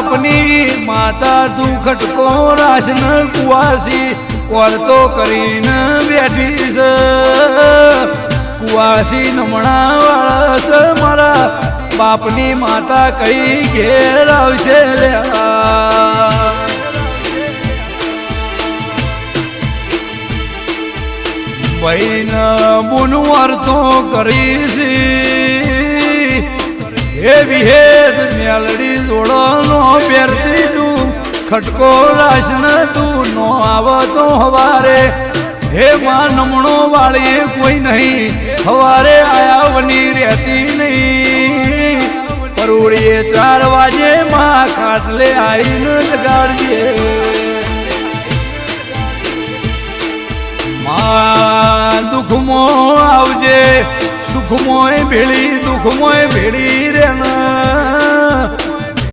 બાપની માતા તું ખટકો રાશન કુવાસી કોરતો કરીને બેઠી છે કુવાસી નમણા વાળા છે મારા બાપની માતા કઈ ઘેર આવશે લ્યા બહેન બુનવર તો કરીશ હે વિહેદ મેલડી જોડો પહેરતી તું ખટકો રાશન તું નો આવતો હવારે હે માં નમણો વાળી કોઈ નહીં હવારે આયાવની રહેતી નહીં પરોળીએ 4 વાગે માં ખાટલે આવીને જગાડજે માં દુઃખમો આવજે સુખમોય ભેળી દુઃખમોય ભેળી રે